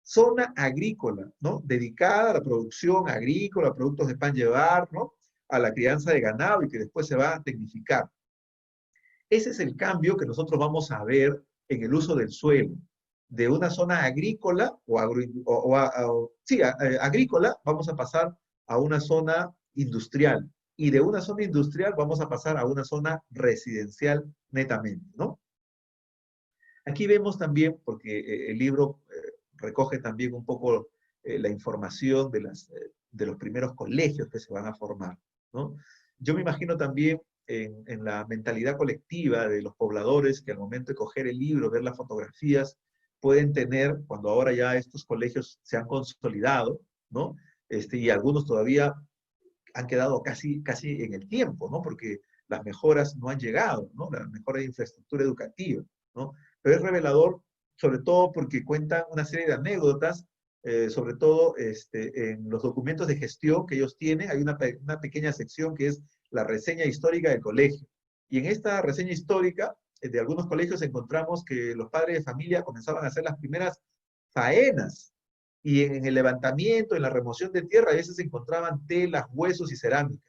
Zona agrícola, ¿no? Dedicada a la producción agrícola, productos de pan llevar, ¿no? A la crianza de ganado y que después se va a tecnificar. Ese es el cambio que nosotros vamos a ver en el uso del suelo. De una zona agrícola agrícola, vamos a pasar a una zona industrial. Y de una zona industrial vamos a pasar a una zona residencial netamente, ¿no? Aquí vemos también, porque el libro recoge también un poco la información de los primeros colegios que se van a formar, ¿no? Yo me imagino también en la mentalidad colectiva de los pobladores que al momento de coger el libro, ver las fotografías, pueden tener, cuando ahora ya estos colegios se han consolidado, ¿no? Y algunos todavía han quedado casi en el tiempo, ¿no? Porque las mejoras no han llegado, ¿no? La mejora de infraestructura educativa, ¿no? Pero es revelador, sobre todo porque cuentan una serie de anécdotas, sobre todo en los documentos de gestión que ellos tienen, hay una pequeña sección que es la reseña histórica del colegio. Y en esta reseña histórica de algunos colegios encontramos que los padres de familia comenzaban a hacer las primeras faenas y en el levantamiento, en la remoción de tierra, a veces se encontraban telas, huesos y cerámica.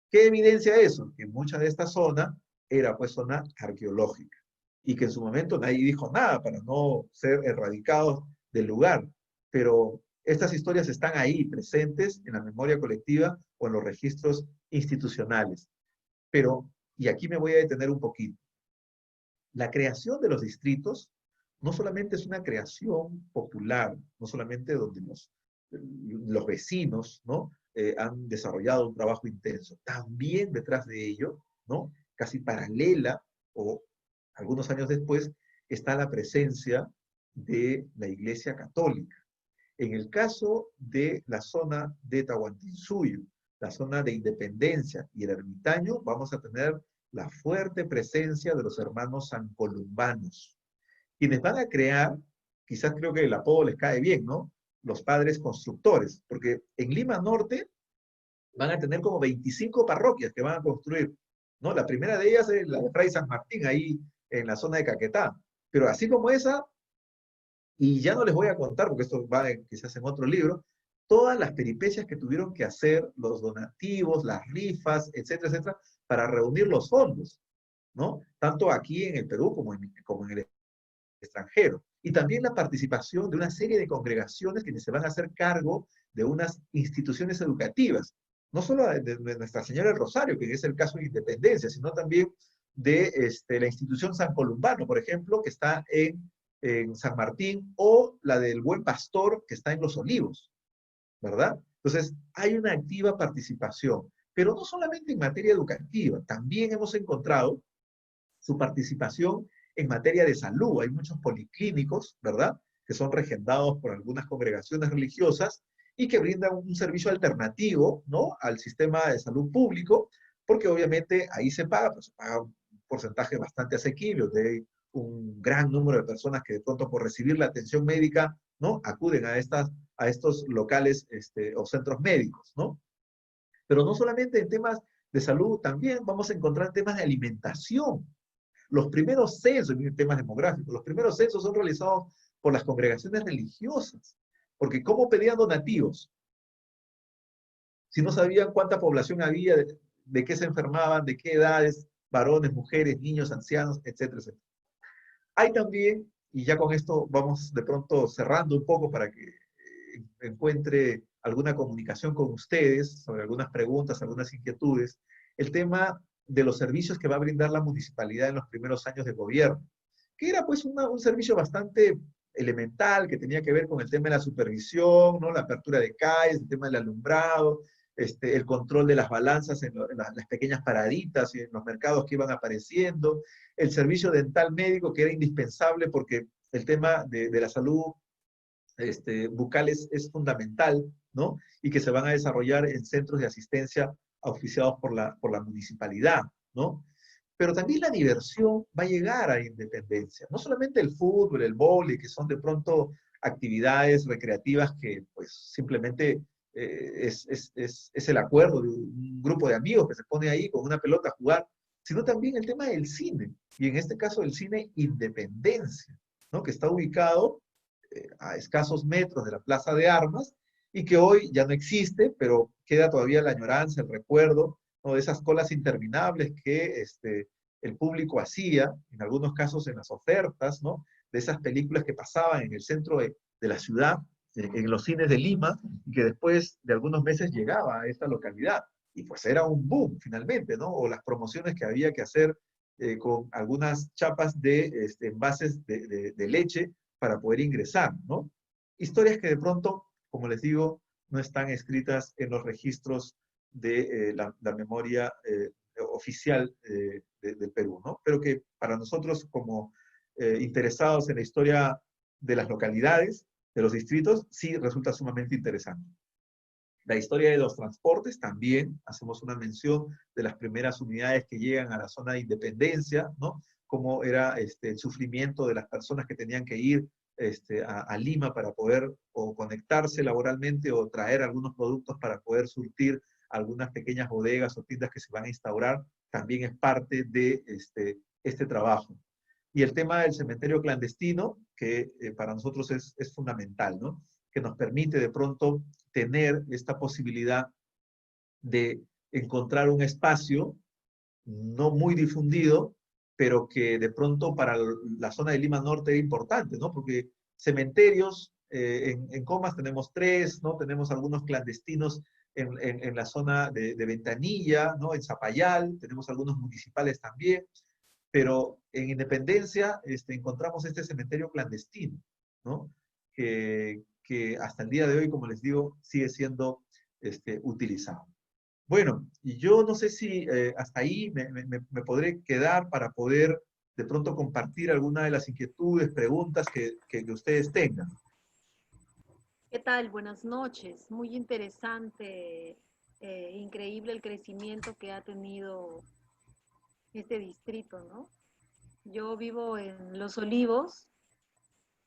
¿Qué evidencia eso? Que mucha de esta zona era pues zona arqueológica y que en su momento nadie dijo nada para no ser erradicados del lugar. Pero estas historias están ahí, presentes en la memoria colectiva o en los registros institucionales. Pero, y aquí me voy a detener un poquito, la creación de los distritos no solamente es una creación popular, no solamente donde los vecinos, ¿no? Han desarrollado un trabajo intenso. También detrás de ello, ¿no? Casi paralela o algunos años después, está la presencia de la Iglesia Católica. En el caso de la zona de Tahuantinsuyo, la zona de Independencia y el Ermitaño, vamos a tener la fuerte presencia de los hermanos sancolumbanos, quienes van a crear, quizás creo que el apodo les cae bien, ¿no? Los padres constructores, porque en Lima Norte van a tener como 25 parroquias que van a construir, ¿no? La primera de ellas es la de Fray San Martín, ahí en la zona de Caquetá. Pero así como esa, y ya no les voy a contar, porque esto va quizás en otro libro, todas las peripecias que tuvieron que hacer, los donativos, las rifas, etcétera, etcétera, para reunir los fondos, ¿no? Tanto aquí en el Perú como en el extranjero. Y también la participación de una serie de congregaciones que se van a hacer cargo de unas instituciones educativas, no solo de Nuestra Señora del Rosario, que es el caso de Independencia, sino también de la institución San Columbano, por ejemplo, que está en San Martín, o la del Buen Pastor, que está en Los Olivos, ¿verdad? Entonces, hay una activa participación, pero no solamente en materia educativa, también hemos encontrado su participación en materia de salud. Hay muchos policlínicos, ¿verdad?, que son regendados por algunas congregaciones religiosas y que brindan un servicio alternativo, ¿no?, al sistema de salud público, porque obviamente ahí se paga, pero se paga un porcentaje bastante asequible, de un gran número de personas que de pronto por recibir la atención médica, ¿no?, acuden a estos locales o centros médicos, ¿no? Pero no solamente en temas de salud, también vamos a encontrar temas de alimentación. Los primeros censos, en temas demográficos, los primeros censos son realizados por las congregaciones religiosas. Porque ¿cómo pedían donativos? Si no sabían cuánta población había, de qué se enfermaban, de qué edades, varones, mujeres, niños, ancianos, etcétera, etcétera. Hay también, y ya con esto vamos de pronto cerrando un poco para que encuentre alguna comunicación con ustedes sobre algunas preguntas, algunas inquietudes, el tema de los servicios que va a brindar la municipalidad en los primeros años de gobierno, que era pues un servicio bastante elemental que tenía que ver con el tema de la supervisión, ¿no?, la apertura de calles, el tema del alumbrado, el control de las balanzas en las pequeñas paraditas y en los mercados que iban apareciendo, el servicio dental médico que era indispensable porque el tema de la salud bucal es fundamental, ¿no? Y que se van a desarrollar en centros de asistencia auspiciados por la municipalidad, ¿no? Pero también la diversión va a llegar a Independencia. No solamente el fútbol, el vóley, que son de pronto actividades recreativas que pues simplemente es el acuerdo de un grupo de amigos que se pone ahí con una pelota a jugar, sino también el tema del cine, y en este caso el cine Independencia, ¿no? Que está ubicado a escasos metros de la Plaza de Armas y que hoy ya no existe, pero queda todavía la añoranza, el recuerdo, ¿no? De esas colas interminables que el público hacía, en algunos casos en las ofertas, ¿no? De esas películas que pasaban en el centro de la ciudad, en los cines de Lima, y que después de algunos meses llegaba a esta localidad. Y pues era un boom finalmente, ¿no? O las promociones que había que hacer con algunas chapas de envases de leche para poder ingresar, ¿no? Historias que de pronto, como les digo, no están escritas en los registros de la memoria oficial del Perú, ¿no? Pero que para nosotros como interesados en la historia de las localidades, de los distritos, sí resulta sumamente interesante. La historia de los transportes también, hacemos una mención de las primeras unidades que llegan a la zona de Independencia, ¿no? Cómo era el sufrimiento de las personas que tenían que ir a Lima para poder o conectarse laboralmente o traer algunos productos para poder surtir algunas pequeñas bodegas o tiendas que se van a instaurar, también es parte de este trabajo. Y el tema del cementerio clandestino, que para nosotros es fundamental, ¿no? Que nos permite de pronto tener esta posibilidad de encontrar un espacio no muy difundido, pero que de pronto para la zona de Lima Norte es importante, ¿no? Porque cementerios, en Comas tenemos 3, ¿no? Tenemos algunos clandestinos en la zona de Ventanilla, ¿no? En Zapayal, tenemos algunos municipales también, pero en Independencia encontramos este cementerio clandestino, ¿no? Que hasta el día de hoy, como les digo, sigue siendo utilizado. Bueno, y yo no sé si hasta ahí me podré quedar para poder de pronto compartir alguna de las inquietudes, preguntas que ustedes tengan. ¿Qué tal? Buenas noches. Muy interesante, increíble el crecimiento que ha tenido este distrito, ¿no? Yo vivo en Los Olivos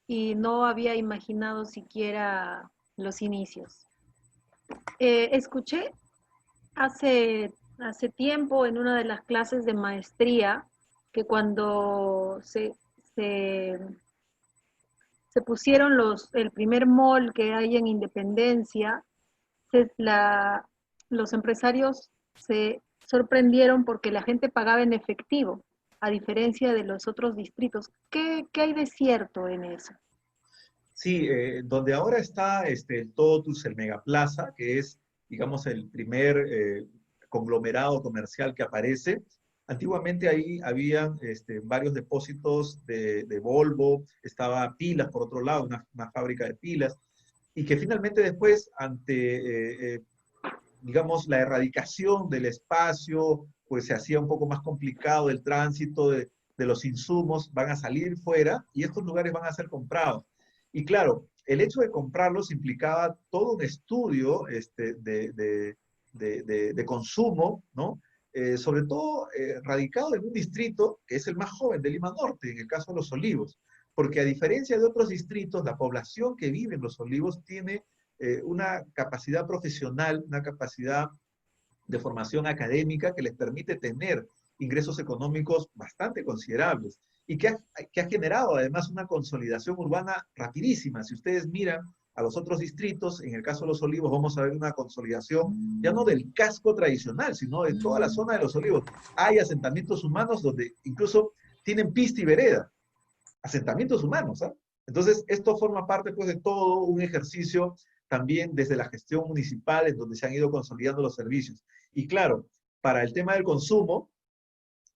y no había imaginado siquiera los inicios. Escuché hace tiempo en una de las clases de maestría que cuando se, se pusieron el primer mall que hay en Independencia, la, los empresarios se sorprendieron porque la gente pagaba en efectivo, a diferencia de los otros distritos. ¿Qué hay de cierto en eso? Sí, donde ahora está el Totus, el Megaplaza, que es, digamos, el primer conglomerado comercial que aparece. Antiguamente ahí habían varios depósitos de Volvo, estaba Pilas por otro lado, una fábrica de pilas, y que finalmente después, ante digamos, la erradicación del espacio, pues se hacía un poco más complicado el tránsito de los insumos, van a salir fuera y estos lugares van a ser comprados. Y claro, el hecho de comprarlos implicaba todo un estudio de consumo, ¿no? Sobre todo radicado en un distrito que es el más joven de Lima Norte, en el caso de Los Olivos, porque a diferencia de otros distritos, la población que vive en Los Olivos tiene una capacidad profesional, una capacidad de formación académica que les permite tener ingresos económicos bastante considerables y que ha generado además una consolidación urbana rapidísima. Si ustedes miran a los otros distritos, en el caso de Los Olivos, vamos a ver una consolidación ya no del casco tradicional, sino de toda la zona de Los Olivos. Hay asentamientos humanos donde incluso tienen pista y vereda, asentamientos humanos, ¿eh? Entonces, esto forma parte pues de todo un ejercicio también desde la gestión municipal en donde se han ido consolidando los servicios. Y claro, para el tema del consumo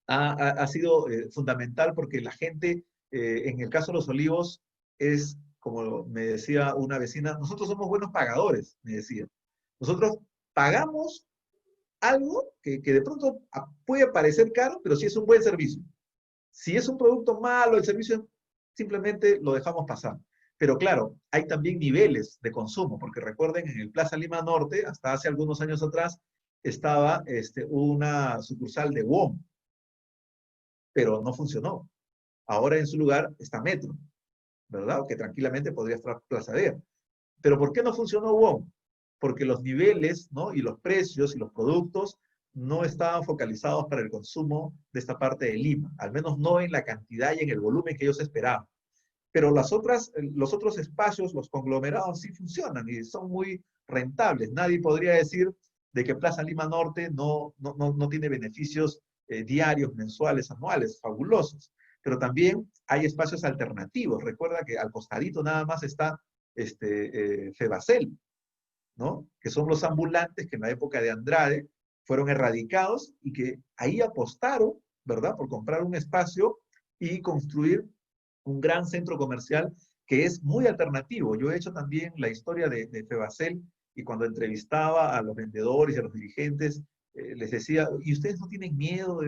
ha sido fundamental porque la gente, en el caso de Los Olivos, es, como me decía una vecina, nosotros somos buenos pagadores, me decía. Nosotros pagamos algo que de pronto puede parecer caro, pero sí es un buen servicio. Si es un producto malo, el servicio simplemente lo dejamos pasar. Pero claro, hay también niveles de consumo, porque recuerden, en el Plaza Lima Norte, hasta hace algunos años atrás, estaba una sucursal de WOM, pero no funcionó. Ahora en su lugar está Metro, ¿verdad? O que tranquilamente podría estar Plaza Vea. Pero ¿por qué no funcionó WOM? Porque los niveles, ¿no? Y los precios y los productos no estaban focalizados para el consumo de esta parte de Lima, al menos no en la cantidad y en el volumen que ellos esperaban. Pero los otros espacios, los conglomerados, sí funcionan y son muy rentables. Nadie podría decir de que Plaza Lima Norte no tiene beneficios diarios, mensuales, anuales, fabulosos. Pero también hay espacios alternativos. Recuerda que al costadito nada más está Febacel, ¿no? Que son los ambulantes que en la época de Andrade fueron erradicados y que ahí apostaron, ¿verdad?, por comprar un espacio y construir un gran centro comercial que es muy alternativo. Yo he hecho también la historia de Febacel y cuando entrevistaba a los vendedores y a los dirigentes, les decía, ¿y ustedes no tienen miedo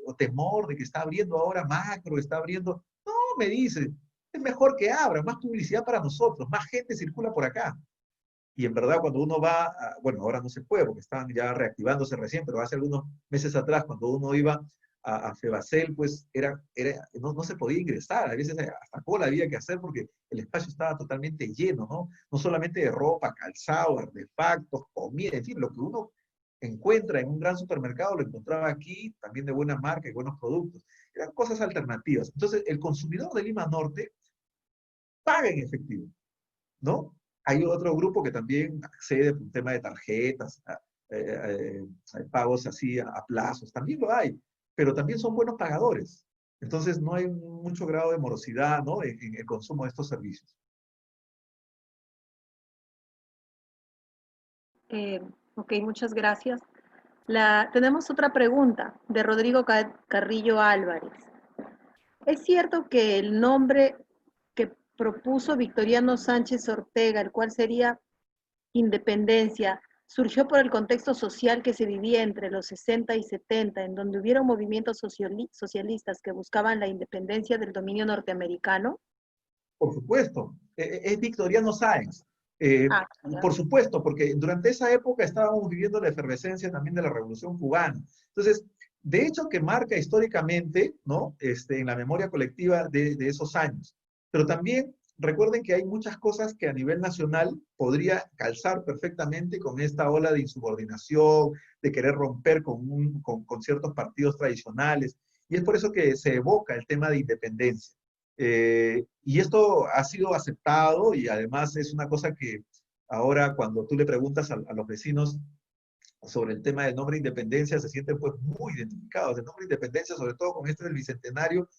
o temor de que está abriendo ahora Macro, está abriendo? No, me dice, es mejor que abra, más publicidad para nosotros, más gente circula por acá. Y en verdad cuando uno va, bueno, ahora no se puede porque están ya reactivándose recién, pero hace algunos meses atrás cuando uno iba a Febacel, pues no se podía ingresar, a veces hasta cola había que hacer porque el espacio estaba totalmente lleno, ¿no? No solamente de ropa, calzado, artefactos, comida, en fin, lo que uno encuentra en un gran supermercado lo encontraba aquí, también de buena marca y buenos productos. Eran cosas alternativas. Entonces, el consumidor de Lima Norte paga en efectivo, ¿no? Hay otro grupo que también accede a un tema de tarjetas, pagos así a plazos, también lo hay, pero también son buenos pagadores. Entonces no hay mucho grado de morosidad, ¿no?, en el consumo de estos servicios. Eh, ok, muchas gracias. Tenemos otra pregunta de Rodrigo Carrillo Álvarez. ¿Es cierto que el nombre que propuso Victoriano Sánchez Ortega, el cual sería Independencia, surgió por el contexto social que se vivía entre los 60 y 70, en donde hubieron movimientos socialistas que buscaban la independencia del dominio norteamericano? Por supuesto, es Victoriano Sáenz. Eh, Ah, ya. por supuesto, porque durante esa época estábamos viviendo la efervescencia también de la Revolución Cubana. Entonces, de hecho, que marca históricamente, ¿no?, en la memoria colectiva de esos años. Pero también recuerden que hay muchas cosas que a nivel nacional podría calzar perfectamente con esta ola de insubordinación, de querer romper con ciertos partidos tradicionales. Y es por eso que se evoca el tema de independencia. Y esto ha sido aceptado y además es una cosa que ahora cuando tú le preguntas a los vecinos sobre el tema del nombre Independencia, se sienten pues muy identificados. El nombre Independencia, sobre todo con este del Bicentenario,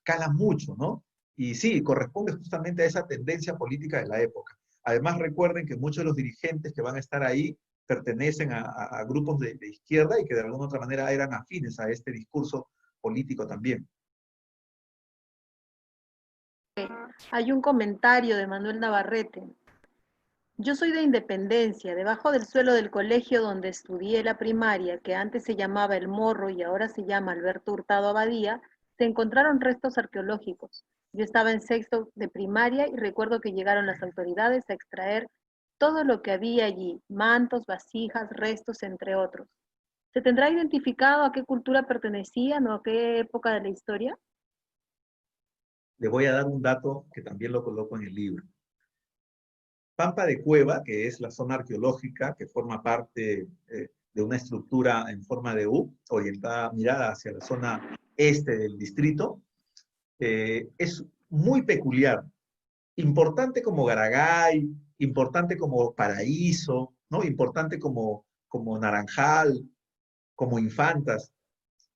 cala mucho, ¿no? Y sí, corresponde justamente a esa tendencia política de la época. Además, recuerden que muchos de los dirigentes que van a estar ahí pertenecen a grupos de izquierda y que de alguna otra manera eran afines a este discurso político también. Hay un comentario de Manuel Navarrete. Yo soy de Independencia, debajo del suelo del colegio donde estudié la primaria, que antes se llamaba El Morro y ahora se llama Alberto Hurtado Abadía, se encontraron restos arqueológicos. Yo estaba en sexto de primaria y recuerdo que llegaron las autoridades a extraer todo lo que había allí, mantos, vasijas, restos, entre otros. ¿Se tendrá identificado a qué cultura pertenecían o a qué época de la historia? Le voy a dar un dato que también lo coloco en el libro. Pampa de Cueva, que es la zona arqueológica que forma parte de una estructura en forma de U, orientada, mirada hacia la zona este del distrito, es muy peculiar, importante como Garagay, importante como Paraíso, ¿no?, importante como Naranjal, como Infantas,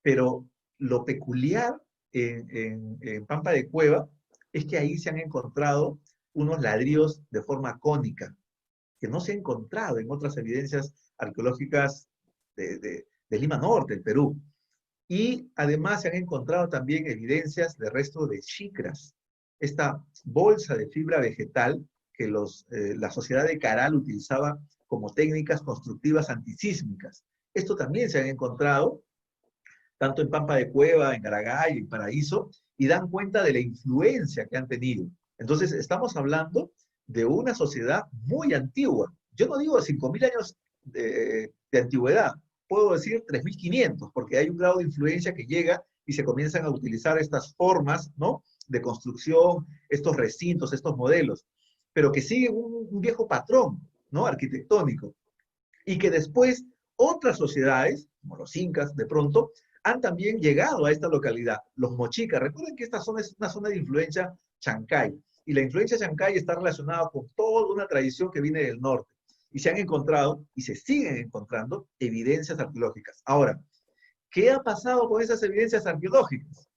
pero lo peculiar en Pampa de Cueva es que ahí se han encontrado unos ladrillos de forma cónica, que no se ha encontrado en otras evidencias arqueológicas de Lima Norte, el Perú. Y además se han encontrado también evidencias de resto de chicras, esta bolsa de fibra vegetal que la sociedad de Caral utilizaba como técnicas constructivas antisísmicas. Esto también se han encontrado tanto en Pampa de Cueva, en Garagay, en Paraíso, y dan cuenta de la influencia que han tenido. Entonces, estamos hablando de una sociedad muy antigua. Yo no digo 5.000 años de antigüedad, puedo decir 3.500, porque hay un grado de influencia que llega y se comienzan a utilizar estas formas, ¿no?, de construcción, estos recintos, estos modelos, pero que siguen un viejo patrón, ¿no?, arquitectónico, y que después otras sociedades, como los incas, de pronto, han también llegado a esta localidad, los mochicas. Recuerden que esta zona es una zona de influencia chancay, y la influencia chancay está relacionada con toda una tradición que viene del norte, y se han encontrado, y se siguen encontrando, evidencias arqueológicas. Ahora, ¿qué ha pasado con esas evidencias arqueológicas?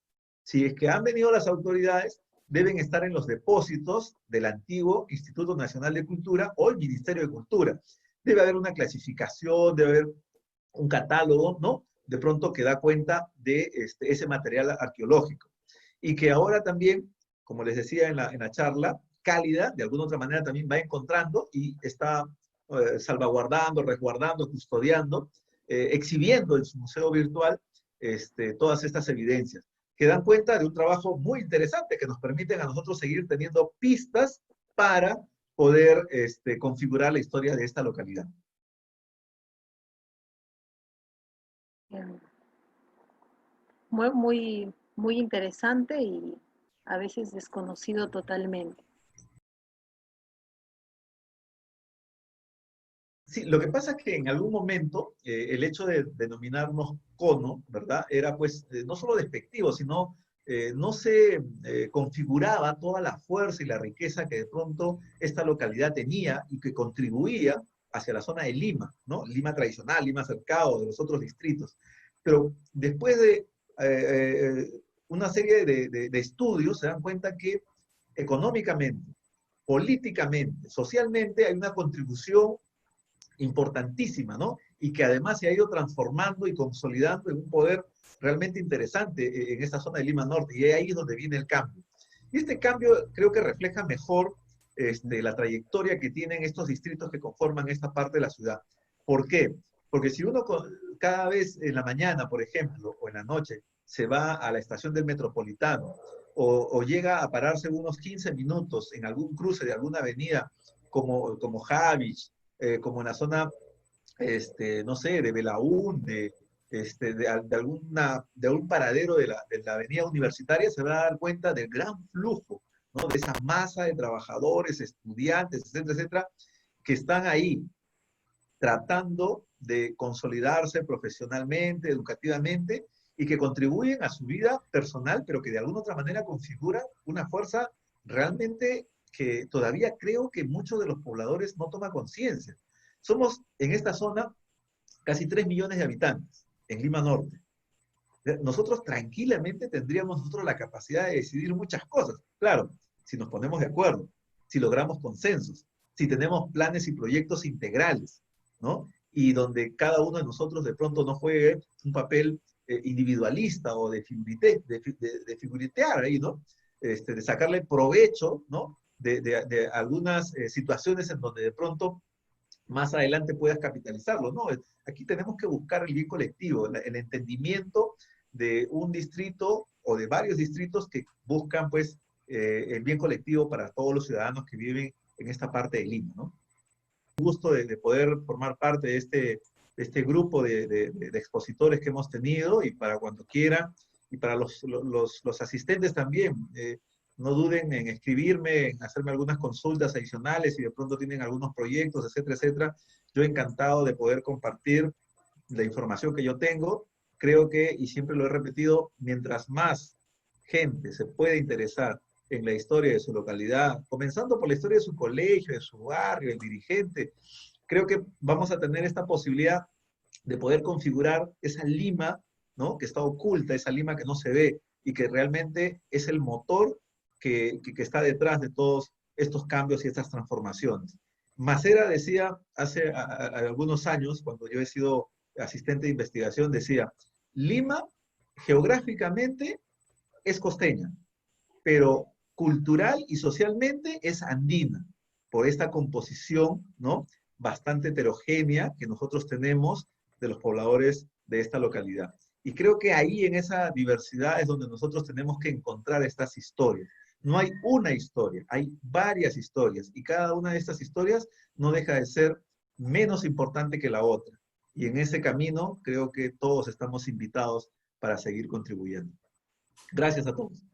Si es que han venido las autoridades, deben estar en los depósitos del antiguo Instituto Nacional de Cultura o el Ministerio de Cultura. Debe haber una clasificación, debe haber un catálogo, ¿no?, de pronto que da cuenta de ese material arqueológico. Y que ahora también, como les decía en la charla, Cálida, de alguna otra manera también va encontrando y está salvaguardando, resguardando, custodiando, exhibiendo en su museo virtual todas estas evidencias, que dan cuenta de un trabajo muy interesante que nos permiten a nosotros seguir teniendo pistas para poder configurar la historia de esta localidad. Muy interesante y a veces desconocido totalmente. Sí, lo que pasa es que en algún momento el hecho de denominarnos cono, ¿verdad?, era pues no solo despectivo, sino no se configuraba toda la fuerza y la riqueza que de pronto esta localidad tenía y que contribuía hacia la zona de Lima, ¿no? Lima tradicional, Lima cercado, de los otros distritos. Pero después de una serie de estudios se dan cuenta que económicamente, políticamente, socialmente hay una contribución importantísima, ¿no? Y que además se ha ido transformando y consolidando en un poder realmente interesante en esta zona de Lima Norte, y ahí es donde viene el cambio. Y este cambio creo que refleja mejor la trayectoria que tienen estos distritos que conforman esta parte de la ciudad. ¿Por qué? Porque si uno cada vez en la mañana, por ejemplo, o en la noche, se va a la estación del Metropolitano, o llega a pararse unos 15 minutos en algún cruce de alguna avenida como Javich, como en la zona, no sé, de Belaún, de algún paradero de la avenida universitaria, se va a dar cuenta del gran flujo, ¿no?, de esa masa de trabajadores, estudiantes, etcétera, etcétera, que están ahí tratando de consolidarse profesionalmente, educativamente, y que contribuyen a su vida personal, pero que de alguna otra manera configuran una fuerza realmente que todavía creo que muchos de los pobladores no toman conciencia. Somos en esta zona casi 3 millones de habitantes, en Lima Norte. Nosotros tranquilamente tendríamos nosotros la capacidad de decidir muchas cosas. Claro, si nos ponemos de acuerdo, si logramos consensos, si tenemos planes y proyectos integrales, ¿no? Y donde cada uno de nosotros de pronto no juegue un papel individualista o de figuritear ahí, ¿no? De sacarle provecho, ¿no? De algunas situaciones en donde de pronto más adelante puedas capitalizarlo, ¿no? Aquí tenemos que buscar el bien colectivo, el entendimiento de un distrito o de varios distritos que buscan, pues, el bien colectivo para todos los ciudadanos que viven en esta parte de Lima, ¿no? Un gusto de poder formar parte de este grupo de expositores que hemos tenido, y para cuando quieran, y para los asistentes también, no duden en escribirme, en hacerme algunas consultas adicionales, si de pronto tienen algunos proyectos, etcétera, etcétera. Yo encantado de poder compartir la información que yo tengo. Creo que, y siempre lo he repetido, mientras más gente se pueda interesar en la historia de su localidad, comenzando por la historia de su colegio, de su barrio, el dirigente, creo que vamos a tener esta posibilidad de poder configurar esa Lima, ¿no?, que está oculta, esa Lima que no se ve, y que realmente es el motor que está detrás de todos estos cambios y estas transformaciones. Macera decía hace algunos años, cuando yo he sido asistente de investigación, decía, Lima geográficamente es costeña, pero cultural y socialmente es andina, por esta composición, ¿no?, bastante heterogénea que nosotros tenemos de los pobladores de esta localidad. Y creo que ahí en esa diversidad es donde nosotros tenemos que encontrar estas historias. No hay una historia, hay varias historias, y cada una de estas historias no deja de ser menos importante que la otra. Y en ese camino creo que todos estamos invitados para seguir contribuyendo. Gracias a todos.